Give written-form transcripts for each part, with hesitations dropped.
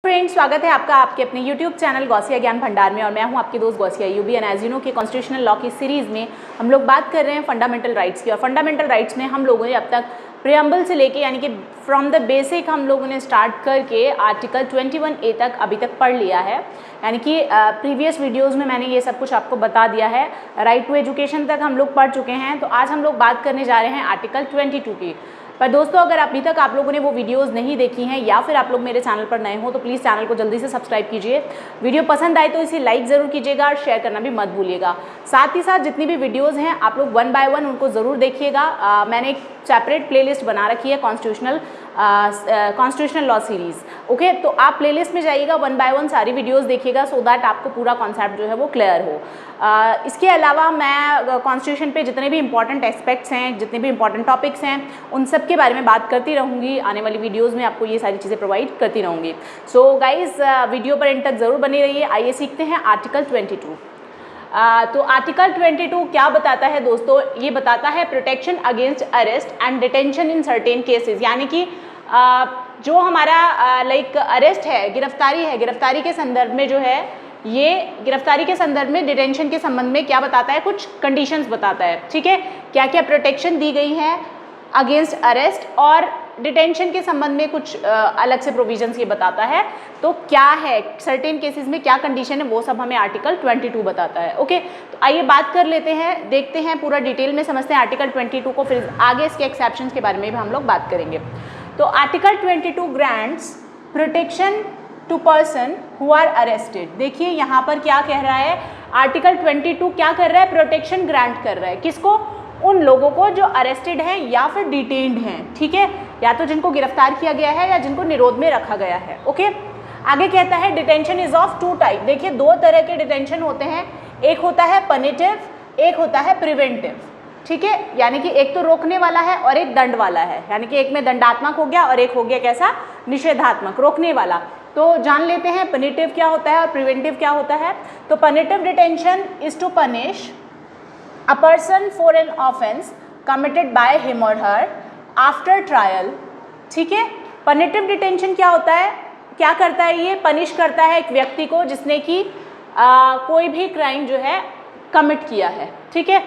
Friends, स्वागत है आपका आपके अपने YouTube चैनल गौसिया ज्ञान भंडार में और मैं हूं आपकी दोस्त गौसिया यूबी। एंड एज यू नो कि कॉन्स्टिट्यूशनल लॉ की सीरीज़ में हम लोग बात कर रहे हैं फंडामेंटल राइट्स की। और फंडामेंटल राइट्स में हम लोगों ने अब तक प्रियम्बल से लेके यानी कि फ्रॉम द बेसिक हम लोगों ने स्टार्ट करके आर्टिकल 21A तक अभी तक पढ़ लिया है। यानी कि प्रीवियस वीडियोज़ में मैंने ये सब कुछ आपको बता दिया है। राइट टू एजुकेशन तक हम लोग पढ़ चुके हैं। तो आज हम लोग बात करने जा रहे हैं आर्टिकल 22 की। पर दोस्तों, अगर अभी तक आप लोगों ने वो वीडियोस नहीं देखी हैं या फिर आप लोग मेरे चैनल पर नए हो तो प्लीज़ चैनल को जल्दी से सब्सक्राइब कीजिए। वीडियो पसंद आए तो इसे लाइक ज़रूर कीजिएगा और शेयर करना भी मत भूलिएगा। साथ ही साथ जितनी भी वीडियोस हैं आप लोग वन बाय वन उनको ज़रूर देखिएगा। मैंने एक सेपरेट प्लेलिस्ट बना रखी है कॉन्स्टिट्यूशनल लॉ सीरीज़। ओके, तो आप प्लेलिस्ट में जाइएगा, वन बाय वन सारी वीडियोस देखिएगा सो दैट आपको पूरा कॉन्सेप्ट जो है वो क्लियर हो। इसके अलावा मैं कॉन्स्टिट्यूशन पे जितने भी इंपॉर्टेंट एस्पेक्ट्स हैं, जितने भी इंपॉर्टेंट टॉपिक्स हैं, उन सब के बारे में बात करती रहूँगी। आने वाली वीडियोज़ में आपको ये सारी चीज़ें प्रोवाइड करती रहूँगी। सो गाइज़, वीडियो पर एंड तक ज़रूर बने रहिए। आइए सीखते हैं आर्टिकल 22। तो आर्टिकल 22 क्या बताता है दोस्तों? ये बताता है protection against arrest and detention in certain cases. यानी कि जो हमारा अरेस्ट है, गिरफ्तारी के संदर्भ में जो है, ये गिरफ्तारी के संदर्भ में डिटेंशन के संबंध में क्या बताता है, कुछ कंडीशंस बताता है। ठीक है, क्या क्या प्रोटेक्शन दी गई है अगेंस्ट अरेस्ट और डिटेंशन के संबंध में कुछ अलग से प्रोविजंस ये बताता है। तो क्या है सर्टेन केसेस में क्या कंडीशन है, वो सब हमें आर्टिकल 22 बताता है। ओके, तो आइए बात कर लेते हैं, देखते हैं, पूरा डिटेल में समझते हैं आर्टिकल 22 को, फिर आगे इसके एक्सेप्शंस के बारे में भी हम लोग बात करेंगे। तो article 22 grants protection to person who are arrested. देखिए यहाँ पर क्या कह रहा है, आर्टिकल 22 क्या कर रहा है, प्रोटेक्शन ग्रांट कर रहा है। किसको? उन लोगों को जो अरेस्टेड हैं या फिर डिटेन्ड हैं। ठीक है, या तो जिनको गिरफ्तार किया गया है या जिनको निरोध में रखा गया है। ओके, आगे कहता है detention is of two type. देखिए दो तरह के डिटेंशन होते हैं, एक होता है पनिटिव, एक होता है प्रिवेंटिव। ठीक है, यानी कि एक तो रोकने वाला है और एक दंड वाला है। यानी कि एक में दंडात्मक हो गया और एक हो गया कैसा, निषेधात्मक, रोकने वाला। तो जान लेते हैं पनिटिव क्या होता है और प्रिवेंटिव क्या होता है। तो punitive detention is to punish a person for an offense committed by him or her after trial। ठीक है, पनिटिव डिटेंशन क्या होता है, क्या करता है, ये पनिश करता है एक व्यक्ति को जिसने कि कोई भी क्राइम जो है कमिट किया है। ठीक है,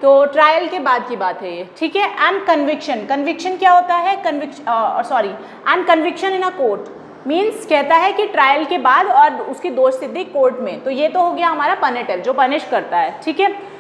तो ट्रायल के बाद की बात है ये। ठीक है, एंड कन्विक्शन क्या होता है, and conviction in a court means कहता है कि ट्रायल के बाद और उसकी दोष सिद्धि कोर्ट में। तो ये तो हो गया हमारा पनिटिव जो पनिश करता है। ठीक है,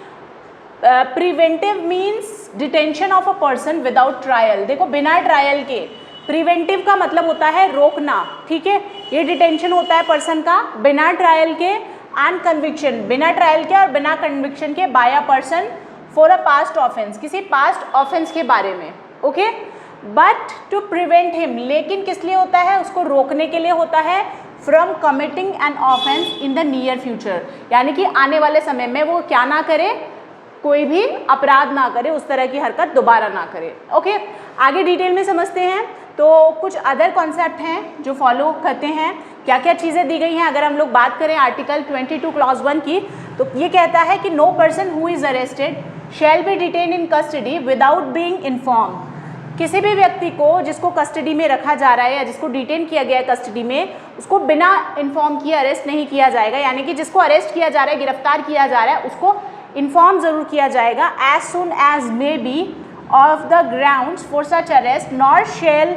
preventive means detention of a person without trial. देखो बिना ट्रायल के, प्रिवेंटिव का मतलब होता है रोकना। ठीक है, ये डिटेंशन होता है पर्सन का बिना ट्रायल के, एंड कन्विक्शन बिना ट्रायल के और बिना कन्विक्शन के by a person for a past offence, किसी पास्ट ऑफेंस के बारे में। Okay, but to prevent him, लेकिन किस लिए होता है, उसको रोकने के लिए होता है, from committing an offence in the near future. यानी कि आने वाले समय में वो क्या ना करे, कोई भी अपराध ना करे, उस तरह की हरकत दोबारा ना करे। ओके, आगे डिटेल में समझते हैं। तो कुछ अदर कॉन्सेप्ट हैं जो फॉलो करते हैं, क्या क्या चीज़ें दी गई हैं। अगर हम लोग बात करें आर्टिकल 22 क्लॉज 1 की, तो ये कहता है कि no person who is arrested shall be detain in custody without being inform. किसी भी व्यक्ति को जिसको कस्टडी में रखा जा रहा है या जिसको डिटेन किया गया है कस्टडी में, उसको बिना इन्फॉर्म किए अरेस्ट नहीं किया जाएगा। यानी कि जिसको अरेस्ट किया जा रहा है, गिरफ्तार किया जा रहा है, उसको इन्फॉर्म जरूर किया जाएगा as soon as may be of the grounds for such arrest, nor shall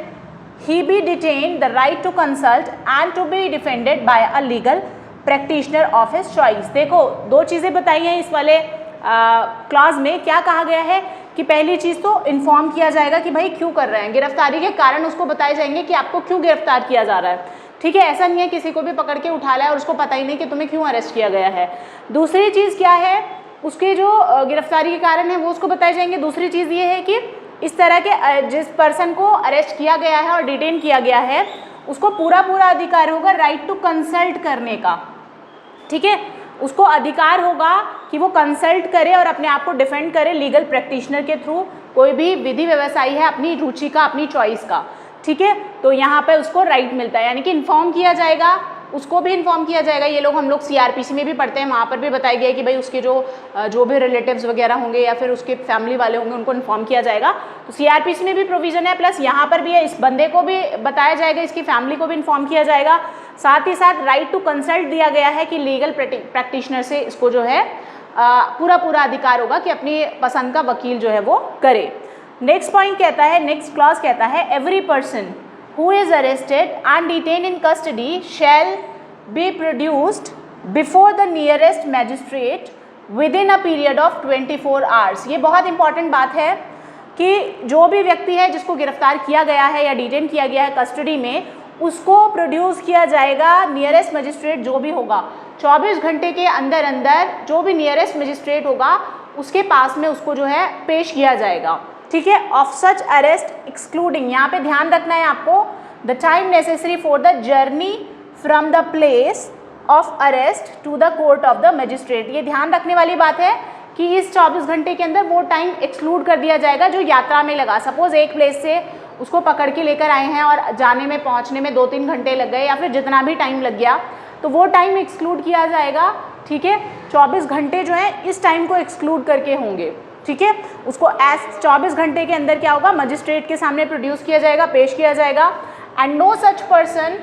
he be detain the right to consult and to be defended by a legal practitioner of his choice. देखो दो चीज़ें बताई हैं इस वाले clause में। क्या कहा गया है कि पहली चीज़ तो इन्फॉर्म किया जाएगा कि भाई क्यों कर रहे हैं, गिरफ्तारी के कारण उसको बताए जाएंगे कि आपको क्यों गिरफ्तार किया जा रहा है। ठीक है, ऐसा नहीं है किसी को भी पकड़ के उठा लाया और उसको पता ही नहीं कि तुम्हें क्यों अरेस्ट किया गया है। दूसरी चीज़ क्या है, उसके जो गिरफ्तारी के कारण है वो उसको बताए जाएंगे। दूसरी चीज़ ये है कि इस तरह के जिस पर्सन को अरेस्ट किया गया है और डिटेन किया गया है, उसको पूरा अधिकार होगा राइट टू कंसल्ट करने का। ठीक है, उसको अधिकार होगा कि वो कंसल्ट करे और अपने आप को डिफेंड करे लीगल प्रैक्टिशनर के थ्रू, कोई भी विधि व्यवसायी है अपनी रुचि का, अपनी चॉइस का। ठीक है, तो यहाँ पे उसको राइट मिलता है, यानी कि इन्फॉर्म किया जाएगा, उसको भी इन्फॉर्म किया जाएगा। ये लोग हम लोग सीआरपीसी में भी पढ़ते हैं, वहाँ पर भी बताया गया है कि भाई उसके जो भी रिलेटिव्स वगैरह होंगे या फिर उसके फैमिली वाले होंगे उनको इन्फॉर्म किया जाएगा। तो सीआरपीसी में भी प्रोविजन है, प्लस यहाँ पर भी है, इस बंदे को भी बताया जाएगा, इसकी फैमिली को भी इन्फॉर्म किया जाएगा। साथ ही साथ राइट टू कंसल्ट दिया गया है कि लीगल प्रैक्टिशनर से इसको जो है पूरा अधिकार होगा कि अपनी पसंद का वकील जो है वो करे। नेक्स्ट पॉइंट कहता है, नेक्स्ट क्लॉज कहता है, every person who is arrested and detain in custody shall be produced before the nearest magistrate with in a period of 24 hours. ये बहुत इंपॉर्टेंट बात है कि जो भी व्यक्ति है जिसको गिरफ्तार किया गया है या डिटेन किया गया है कस्टडी में, उसको प्रोड्यूस किया जाएगा नियरेस्ट मजिस्ट्रेट जो भी होगा 24 घंटे के अंदर अंदर, जो भी नियरेस्ट मजिस्ट्रेट होगा उसके पास में उसको जो है पेश किया जाएगा। ठीक है, ऑफ सच अरेस्ट एक्सक्लूडिंग, यहाँ पे ध्यान रखना है आपको, the time necessary for the journey from the place of arrest to the court of the magistrate. ये ध्यान रखने वाली बात है कि इस 24 घंटे के अंदर वो टाइम एक्सक्लूड कर दिया जाएगा जो यात्रा में लगा। सपोज एक प्लेस से उसको पकड़ के लेकर आए हैं और जाने में पहुंचने में 2-3 घंटे लग गए या फिर जितना भी टाइम लग गया, तो वो टाइम एक्सक्लूड किया जाएगा। ठीक है, 24 घंटे जो है इस टाइम को एक्सक्लूड करके होंगे। ठीक है, उसको 24 घंटे के अंदर क्या होगा, मजिस्ट्रेट के सामने प्रोड्यूस किया जाएगा, पेश किया जाएगा। And no such person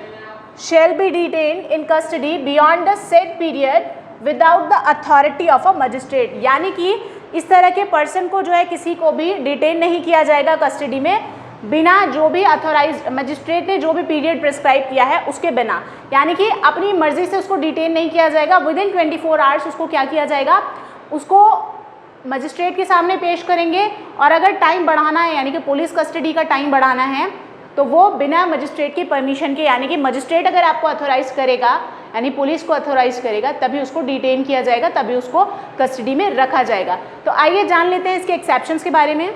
shall be detained in custody beyond the said period without the authority of a magistrate। यानी कि इस तरह के पर्सन को जो है किसी को भी डिटेन नहीं किया जाएगा कस्टडी में बिना जो भी अथॉराइज्ड मजिस्ट्रेट ने जो भी पीरियड प्रिस्क्राइब किया है उसके बिना। यानी कि अपनी मर्जी से उसको डिटेन नहीं किया जाएगा, विद इन 24 आवर्स उसको क्या किया जाएगा, उसको मजिस्ट्रेट के सामने पेश करेंगे। और अगर टाइम बढ़ाना है यानी कि पुलिस कस्टडी का टाइम बढ़ाना है तो वो बिना मजिस्ट्रेट की परमिशन के, यानी कि मजिस्ट्रेट अगर आपको अथोराइज करेगा यानी पुलिस को अथोराइज करेगा तभी उसको डिटेन किया जाएगा, तभी उसको कस्टडी में रखा जाएगा। तो आइए जान लेते हैं इसके एक्सेप्शंस के बारे में।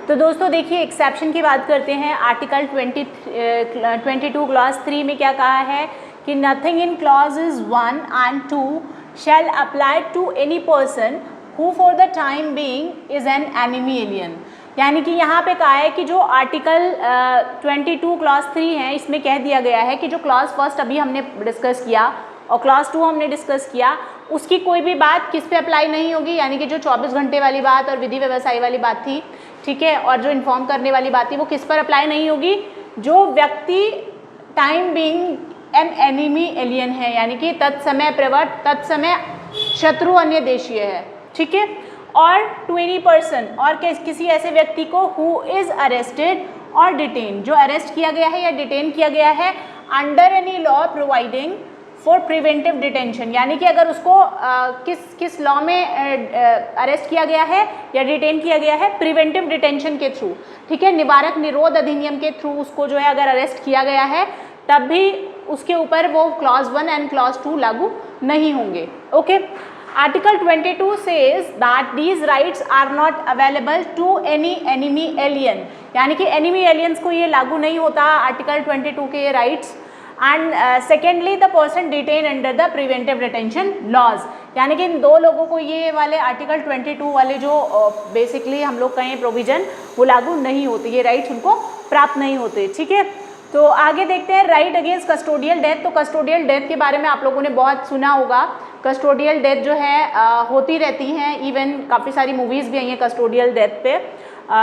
तो दोस्तों देखिए, एक्सेप्शन की बात करते हैं। आर्टिकल 22 क्लॉज 3 में क्या कहा है कि nothing in clauses 1 and 2 shall apply to any person who for the time being is an enemy alien. यानी कि यहाँ पे कहा है कि जो आर्टिकल 22 क्लॉज 3 है इसमें कह दिया गया है कि जो क्लॉज फर्स्ट अभी हमने डिस्कस किया और क्लॉज 2 हमने डिस्कस किया, उसकी कोई भी बात किस पे अप्लाई नहीं होगी। यानी कि जो 24 घंटे वाली बात और विधि व्यवसायी वाली बात थी, ठीक है, और जो इन्फॉर्म करने वाली बात थी वो किस पर अप्लाई नहीं होगी, जो व्यक्ति time being an enemy alien है, यानी कि तत्समय प्रवर्त, तत्समय शत्रु अन्य देशीय है। ठीक है, और टू एनी पर्सन, और किसी ऐसे व्यक्ति को हु इज़ अरेस्टेड और डिटेन, जो अरेस्ट किया गया है या डिटेन किया गया है under any law providing for preventive detention. यानी कि अगर उसको किस लॉ में अरेस्ट किया गया है या डिटेन किया गया है, प्रिवेंटिव डिटेंशन के थ्रू। ठीक है, निवारक निरोध अधिनियम के थ्रू उसको जो है अगर अरेस्ट किया गया है तब भी उसके ऊपर वो क्लॉज 1 एंड क्लॉज 2 लागू नहीं होंगे। Okay, Article 22 says that these rights are not available to any enemy alien। यानी कि enemy aliens को ये लागू नहीं होता आर्टिकल 22 के ये rights. And secondly the person detain under the preventive detention laws. यानी कि इन दो लोगों को ये वाले आर्टिकल 22 वाले जो बेसिकली हम लोग कहें प्रोविजन वो लागू नहीं होती, ये राइट्स उनको प्राप्त नहीं होते। ठीक है, तो आगे देखते हैं राइट अगेंस्ट कस्टोडियल डेथ। तो कस्टोडियल डेथ के बारे में आप लोगों ने बहुत सुना होगा। कस्टोडियल डेथ जो है होती रहती हैं, इवन काफ़ी सारी मूवीज़ भी आई हैं कस्टोडियल डेथ पे,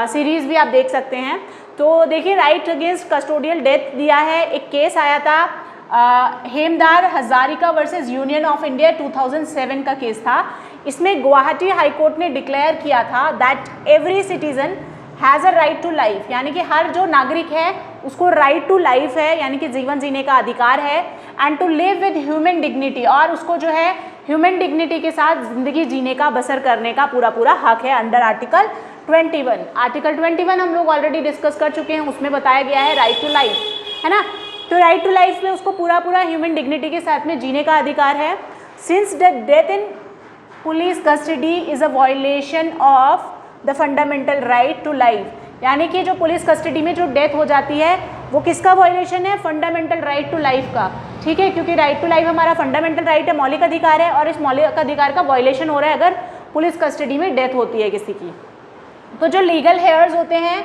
सीरीज़ भी आप देख सकते हैं। तो देखिए, राइट अगेंस्ट कस्टोडियल डेथ दिया है, एक केस आया था Hemdar Hazarika versus union of India 2007 का केस था। इसमें गुवाहाटी हाई कोर्ट ने डिक्लेयर किया था that every citizen has a right to life. यानी कि हर जो नागरिक है उसको राइट टू लाइफ है, यानी कि जीवन जीने का अधिकार है। And to live with human dignity, और उसको जो है ह्यूमन डिग्निटी के साथ ज़िंदगी जीने का, बसर करने का पूरा हक है अंडर आर्टिकल 21। आर्टिकल 21 हम लोग ऑलरेडी डिस्कस कर चुके हैं, उसमें बताया गया है राइट टू लाइफ, है ना। तो राइट टू लाइफ में उसको पूरा ह्यूमन डिग्निटी के साथ में जीने का अधिकार है। Since the death in police custody is a violation of the fundamental right to life. यानी कि जो पुलिस कस्टडी में जो डेथ हो जाती है वो किसका वायलेशन है, फंडामेंटल राइट टू लाइफ का। ठीक है, क्योंकि राइट टू लाइफ हमारा फंडामेंटल राइट है, मौलिक अधिकार है, और इस मौलिक अधिकार का वायलेशन हो रहा है अगर पुलिस कस्टडी में डेथ होती है किसी की। तो जो लीगल हेयर्स होते हैं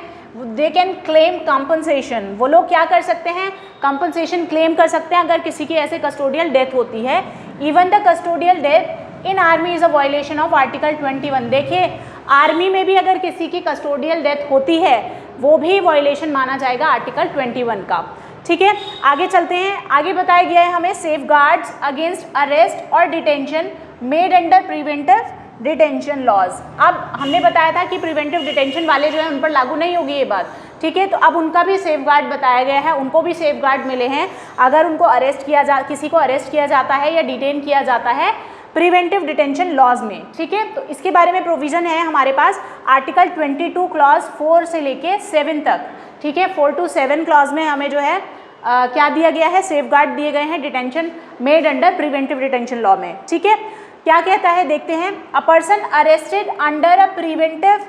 दे कैन क्लेम कंपनसेशन। वो लोग क्या कर सकते हैं, कंपनसेशन क्लेम कर सकते हैं अगर किसी की ऐसे कस्टोडियल डेथ होती है। Even the custodial death in army is a violation of article 21। देखिए, आर्मी में भी अगर किसी की कस्टोडियल डेथ होती है वो भी वायलेशन माना जाएगा आर्टिकल 21 का। ठीक है, आगे चलते हैं। आगे बताया गया है हमें सेफ गार्ड्स अगेंस्ट अरेस्ट और detention made under preventive detention laws. अब हमने बताया था कि प्रिवेंटिव डिटेंशन वाले जो है उन पर लागू नहीं होगी ये बात, ठीक है, तो अब उनका भी सेफ गार्ड बताया गया है, उनको भी सेफ गार्ड मिले हैं अगर उनको अरेस्ट किया किसी को अरेस्ट किया जाता है या डिटेन किया जाता है प्रिवेंटिव डिटेंशन लॉज में, ठीक है। तो इसके बारे में प्रोविज़न है हमारे पास आर्टिकल 22 क्लॉज 4 से लेके 7 तक, ठीक है। 4 to 7 क्लॉज में हमें जो है क्या दिया गया है, सेफ गार्ड दिए गए हैं detention made under preventive detention law में, ठीक है। क्या कहता है देखते हैं, a person arrested under a preventive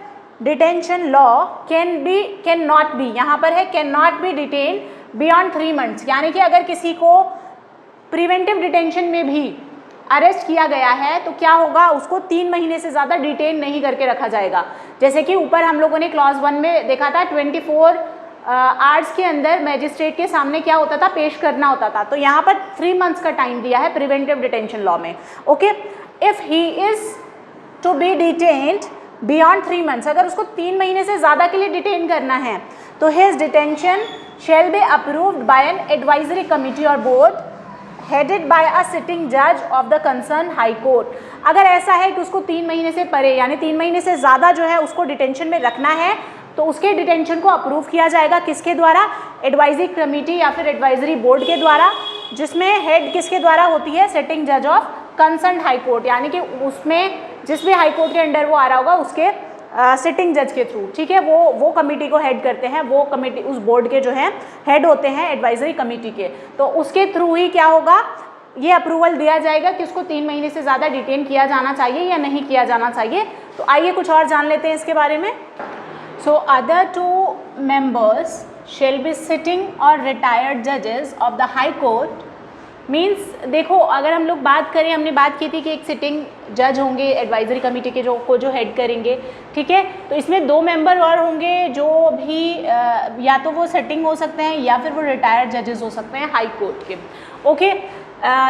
detention law can not be, यहाँ पर है can not be detain beyond 3 months, यानी कि अगर किसी को प्रिवेंटिव डिटेंशन में भी अरेस्ट किया गया है तो क्या होगा, उसको 3 महीने से ज़्यादा डिटेन नहीं करके रखा जाएगा। जैसे कि ऊपर हम लोगों ने क्लॉज 1 में देखा था 24 आवर्स के अंदर मैजिस्ट्रेट के सामने क्या होता था, पेश करना होता था, तो यहाँ पर 3 months का टाइम दिया है प्रिवेंटिव डिटेंशन लॉ में, okay. If he is to be detained beyond 3 months, अगर उसको 3 महीने से ज़्यादा के लिए डिटेन करना है तो his detention shall be approved by an advisory committee or board headed by a sitting जज of the concern high court. अगर ऐसा है कि उसको 3 महीने से परे यानी 3 महीने से ज़्यादा जो है उसको डिटेंशन में रखना है तो उसके डिटेंशन को अप्रूव किया जाएगा किसके द्वारा, एडवाइजरी कमेटी या फिर एडवाइजरी बोर्ड के द्वारा, जिसमें हेड किसके द्वारा होती है, सिटिंग जज ऑफ कंसर्न हाई कोर्ट, यानी कि उसमें जिस भी हाई कोर्ट के अंडर वो आ रहा होगा उसके सिटिंग जज के थ्रू, ठीक है, वो कमेटी को हेड करते हैं, वो कमेटी उस बोर्ड के जो है हेड होते हैं एडवाइजरी कमेटी के, तो उसके थ्रू ही क्या होगा, ये अप्रूवल दिया जाएगा कि उसको 3 महीने से ज़्यादा डिटेन किया जाना चाहिए या नहीं किया जाना चाहिए। तो आइए कुछ और जान लेते हैं इसके बारे में। So other 2 members shall be sitting or retired judges of the high court means, देखो अगर हम लोग बात करें, हमने बात की थी कि एक सिटिंग जज होंगे एडवाइजरी कमेटी के जो हेड करेंगे, ठीक है, तो इसमें 2 मेंबर और होंगे जो भी या तो वो सिटिंग हो सकते हैं या फिर वो रिटायर्ड जजेस हो सकते हैं हाई कोर्ट के, okay.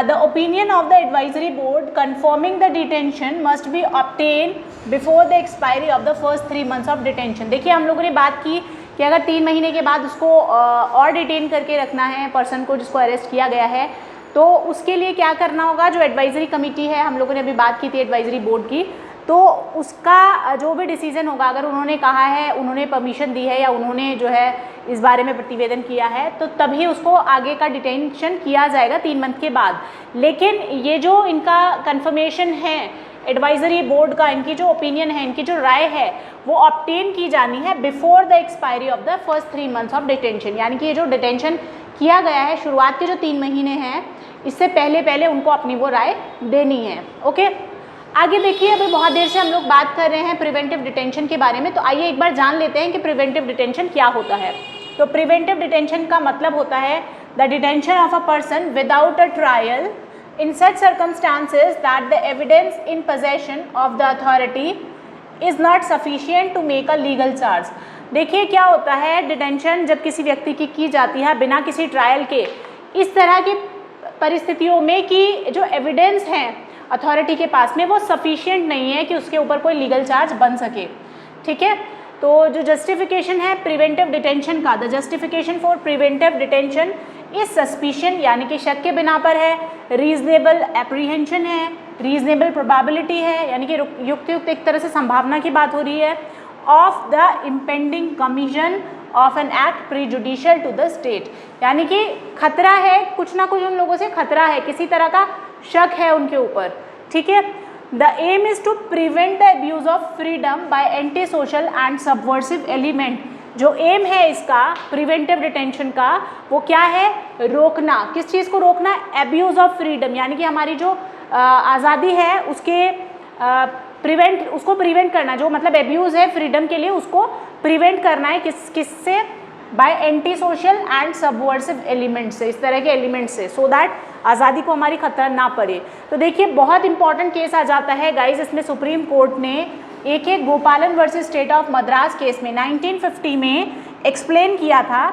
The opinion of the advisory board confirming the detention must be obtain before the expiry of the first 3 months of detention. देखिए हम लोगों ने बात की कि अगर 3 महीने के बाद उसको और डिटेन करके रखना है पर्सन को जिसको अरेस्ट किया गया है, तो उसके लिए क्या करना होगा, जो एडवाइजरी कमेटी है, हम लोगों ने अभी बात की थी एडवाइजरी बोर्ड की, तो उसका जो भी डिसीजन होगा, अगर उन्होंने कहा है, उन्होंने परमिशन दी है या उन्होंने जो है इस बारे में प्रतिवेदन किया है, तो तभी उसको आगे का डिटेंशन किया जाएगा 3 month के बाद। लेकिन ये जो इनका कन्फर्मेशन है एडवाइजरी बोर्ड का, इनकी जो ओपिनियन है, इनकी जो राय है, वो ऑब्टेन की जानी है before the expiry of the first 3 months of detention, यानी कि ये जो डिटेंशन किया गया है शुरुआत के जो 3 महीने हैं इससे पहले उनको अपनी वो राय देनी है, ओके। आगे देखिए, अभी बहुत देर से हम लोग बात कर रहे हैं प्रिवेंटिव डिटेंशन के बारे में, तो आइए एक बार जान लेते हैं कि प्रिवेंटिव डिटेंशन क्या होता है। तो प्रिवेंटिव डिटेंशन का मतलब होता है the detention of a person without a trial in such circumstances that the evidence in possession of the authority is not sufficient to make a legal charge। देखिए क्या होता है, डिटेंशन जब किसी व्यक्ति की जाती है बिना किसी ट्रायल के, इस तरह की परिस्थितियों में कि जो एविडेंस हैं अथॉरिटी के पास में वो सफिशिएंट नहीं है कि उसके ऊपर कोई लीगल चार्ज बन सके, ठीक है। तो जो जस्टिफिकेशन है प्रिवेंटिव डिटेंशन का, the justification for preventive detention इस सस्पिशन यानी कि शक के बिना पर है, रीजनेबल एप्रीहेंशन है, रीजनेबल प्रोबेबिलिटी है यानी कि युक्त एक तरह से संभावना की बात हो रही है, of the impending commission of an act prejudicial to the state, यानी कि खतरा है, कुछ ना कुछ उन लोगों से खतरा है, किसी तरह का शक है उनके ऊपर, ठीक है। The aim is to prevent the abuse of freedom by anti social and subversive element. जो एम है इसका प्रिवेंटिव डिटेंशन का, वो क्या है, रोकना। किस चीज़ को रोकना, एब्यूज़ ऑफ फ्रीडम, यानी कि हमारी जो आज़ादी है उसके उसको प्रिवेंट करना, जो मतलब एब्यूज़ है फ्रीडम के लिए उसको प्रिवेंट करना है, किससे, bye anti social and subversive element से, इस तरह के एलिमेंट से, सो दैट आज़ादी को हमारी खतरा ना पड़े। तो देखिए बहुत इंपॉर्टेंट केस आ जाता है गाइज, इसमें सुप्रीम कोर्ट ने एक Gopalan versus state of Madras case में 1950 में एक्सप्लेन किया था,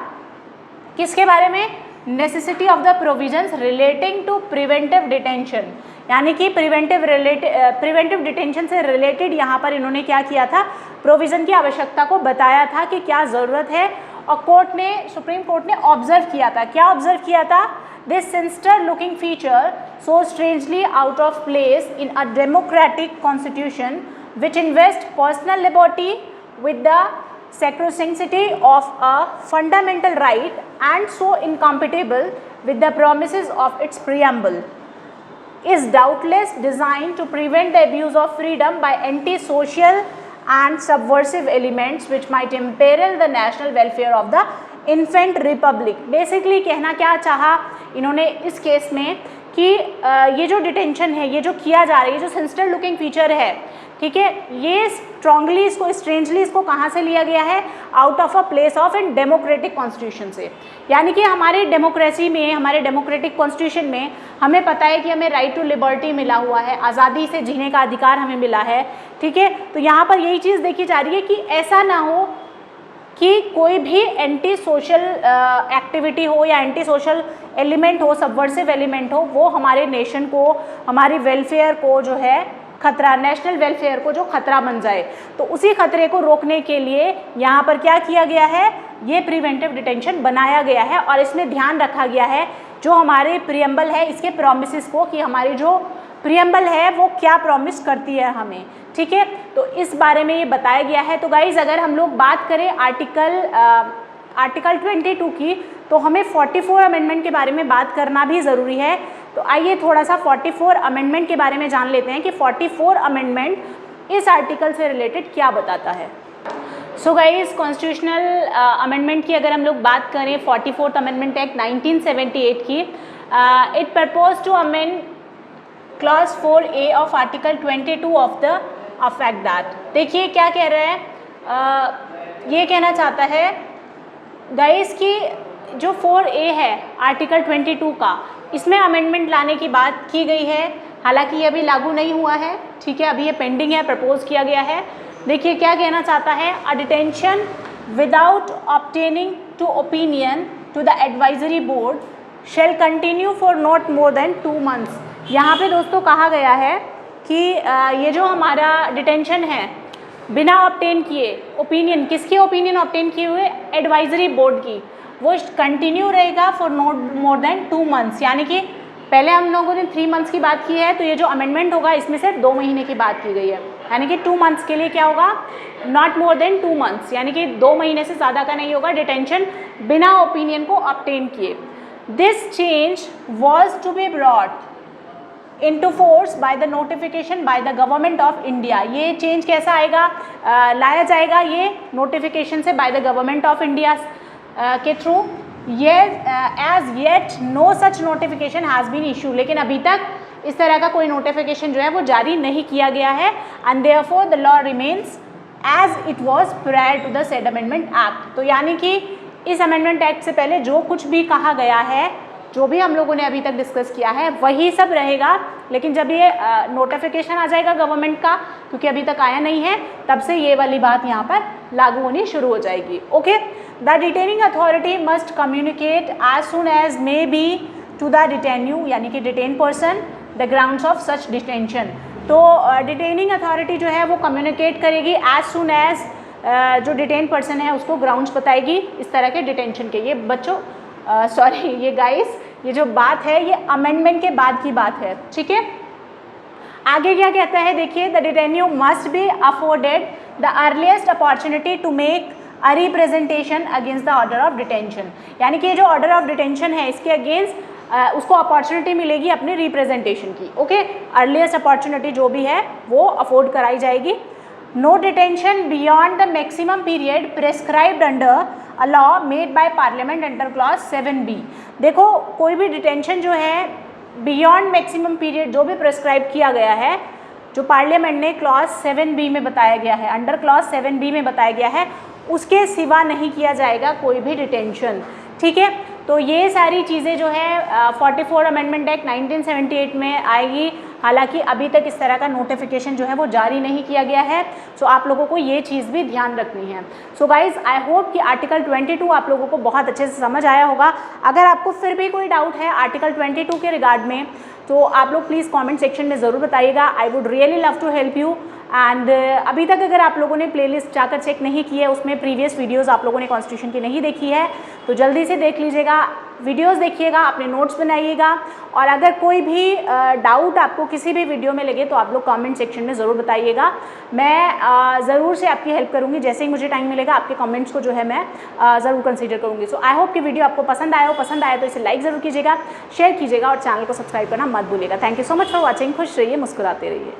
किसके बारे में, necessity of the provisions relating to preventive detention, यानी कि प्रिवेंटिव डिटेंशन से रिलेटेड यहाँ पर इन्होंने क्या किया था, प्रोविज़न की आवश्यकता को बताया था कि क्या ज़रूरत है और कोर्ट ने, सुप्रीम कोर्ट ने ऑब्जर्व किया था, क्या ऑब्जर्व किया था? This sinister looking feature so strangely out of place in a democratic constitution which invest personal liberty with the sacrosanctity of a fundamental right and so incompatible with the promises of its preamble, is doubtless designed to prevent the abuse of freedom by anti-social and subversive elements which might imperil the national welfare of the infant republic. Basically कहना क्या चाहा इन्होंने इस case में कि ये जो detention है, ये जो किया जा रहा है, ये जो सिनिस्टर लुकिंग फीचर है, ठीक है, ये स्ट्रांगली इसको, स्ट्रेंजली इसको कहाँ से लिया गया है? Out of a place of in democratic constitution से। यानी कि हमारे डेमोक्रेसी में, हमारे डेमोक्रेटिक कॉन्स्टिट्यूशन में हमें पता है कि हमें राइट टू लिबर्टी मिला हुआ है, आज़ादी से जीने का अधिकार हमें मिला है, ठीक है। तो यहाँ पर यही चीज़ देखी जा रही है कि ऐसा ना हो कि कोई भी एंटी सोशल एक्टिविटी हो या एंटी सोशल एलिमेंट हो, सबवर्सिव एलिमेंट हो, वो हमारे नेशन को, हमारी वेलफेयर को जो है खतरा, नेशनल वेलफेयर को जो खतरा बन जाए। तो उसी खतरे को रोकने के लिए यहाँ पर क्या किया गया है? ये प्रिवेंटिव डिटेंशन बनाया गया है और इसमें ध्यान रखा गया है जो हमारे प्रियम्बल है इसके प्रोमिसेस को, कि हमारी जो प्रियम्बल है वो क्या प्रॉमिस करती है हमें, ठीक है। तो इस बारे में ये बताया गया है। तो गाइज अगर हम लोग बात करें आर्टिकल 22 की, तो हमें 44 अमेंडमेंट के बारे में बात करना भी ज़रूरी है। तो आइए थोड़ा सा 44 अमेंडमेंट के बारे में जान लेते हैं कि 44 अमेंडमेंट इस आर्टिकल से रिलेटेड क्या बताता है। सो गाइज कॉन्स्टिट्यूशनल अमेंडमेंट की अगर हम लोग बात करें 44th अमेंडमेंट एक्ट 1978 की, it propose to amend clause 4A of article 22 of the effect that. देखिए क्या कह रहे हैं, ये कहना चाहता है गाइस कि जो 4A है आर्टिकल 22 का, इसमें अमेंडमेंट लाने की बात की गई है। हालांकि ये अभी लागू नहीं हुआ है, ठीक है, अभी ये पेंडिंग है, प्रपोज किया गया है। देखिए क्या कहना चाहता है, a detention without obtaining to opinion to the advisory board shall continue for not more than 2 months। यहाँ पे दोस्तों कहा गया है कि ये जो हमारा डिटेंशन है बिना ऑब्टेन किए, ओपिनियन, किसकी ओपिनियन ऑब्टेन किए हुए? एडवाइजरी बोर्ड की, वो कंटिन्यू रहेगा for not more than 2 months। यानी कि पहले हम लोगों ने 3 months की बात की है, तो ये जो अमेंडमेंट होगा इसमें सिर्फ 2 महीने की बात की गई है। यानी कि 2 months के लिए क्या होगा? नॉट मोर देन 2 months, यानी कि 2 महीने से ज़्यादा का नहीं होगा डिटेंशन बिना ओपिनियन को ऑब्टेन किए। This change was to be brought into force by the notification by the government of India। ये चेंज कैसा आएगा, लाया जाएगा ये नोटिफिकेशन से by the government of India के थ्रू। ये as yet no such notification has been issued, लेकिन अभी तक इस तरह का कोई नोटिफिकेशन जो है वो जारी नहीं किया गया है। and therefore the law remains as it was prior to the said amendment act। तो यानी कि इस अमेंडमेंट एक्ट से पहले जो कुछ भी कहा गया है, जो भी हम लोगों ने अभी तक डिस्कस किया है, वही सब रहेगा। लेकिन जब ये नोटिफिकेशन आ जाएगा गवर्नमेंट का, क्योंकि अभी तक आया नहीं है, तब से ये वाली बात यहाँ पर लागू होनी शुरू हो जाएगी। Okay, the detaining authority must communicate as soon as may be to the detenu, यानी कि detain person, the grounds of such detention. तो डिटेनिंग अथॉरिटी जो है वो कम्युनिकेट करेगी एज सुन एज जो डिटेन पर्सन है उसको ग्राउंड्स बताएगी इस तरह के डिटेंशन के। ये बच्चों सॉरी ये गाइस, ये जो बात है ये अमेंडमेंट के बाद की बात है, ठीक है। आगे क्या कहता है देखिए, the detenu must be afforded the earliest opportunity to make a representation against the order of detention. यानी कि जो ऑर्डर ऑफ डिटेंशन है इसके अगेंस्ट उसको अपॉर्चुनिटी मिलेगी अपनी रिप्रेजेंटेशन की। ओके, अर्लीस्ट अपॉर्चुनिटी जो भी है वो अफोर्ड कराई जाएगी। No detention beyond the maximum period prescribed under a law made by Parliament under clause 7B। देखो कोई भी डिटेंशन जो है बियॉन्ड मैक्सिमम पीरियड जो भी प्रेस्क्राइब किया गया है, जो पार्लियामेंट ने क्लॉज 7B में बताया गया है, अंडर क्लॉज 7B में बताया गया है, उसके सिवा नहीं किया जाएगा कोई भी डिटेंशन, ठीक है। तो ये सारी चीज़ें जो है 44 अमेंडमेंट एक्ट 1978 में आएगी। हालांकि अभी तक इस तरह का नोटिफिकेशन जो है वो जारी नहीं किया गया है। सो आप लोगों को ये चीज़ भी ध्यान रखनी है। सो गाइज आई होप कि आर्टिकल 22 आप लोगों को बहुत अच्छे से समझ आया होगा। अगर आपको फिर भी कोई डाउट है आर्टिकल 22 के रिगार्ड में, तो आप लोग प्लीज़ कमेंट सेक्शन में ज़रूर बताइएगा। I would really love to help you. And अभी तक अगर आप लोगों ने प्लेलिस्ट जाकर चेक नहीं की है, उसमें प्रीवियस वीडियोस आप लोगों ने कॉन्स्टिट्यूशन की नहीं देखी है, तो जल्दी से देख लीजिएगा, वीडियोस देखिएगा, अपने नोट्स बनाइएगा। और अगर कोई भी डाउट आपको किसी भी वीडियो में लगे तो आप लोग कमेंट सेक्शन में ज़रूर बताइएगा। मैं ज़रूर से आपकी हेल्प करूँगी, जैसे ही मुझे टाइम मिलेगा आपके कमेंट्स को जो है मैं ज़रूर कंसीडर करूँगी। सो आई होप कि वीडियो आपको पसंद आया हो, पसंद आया तो इसे लाइक ज़रूर कीजिएगा, शेयर कीजिएगा और चैनल को सब्सक्राइब करना मत भूलिएगा। Thank you so much for watching. खुश रहिए, मुस्कुराते रहिए।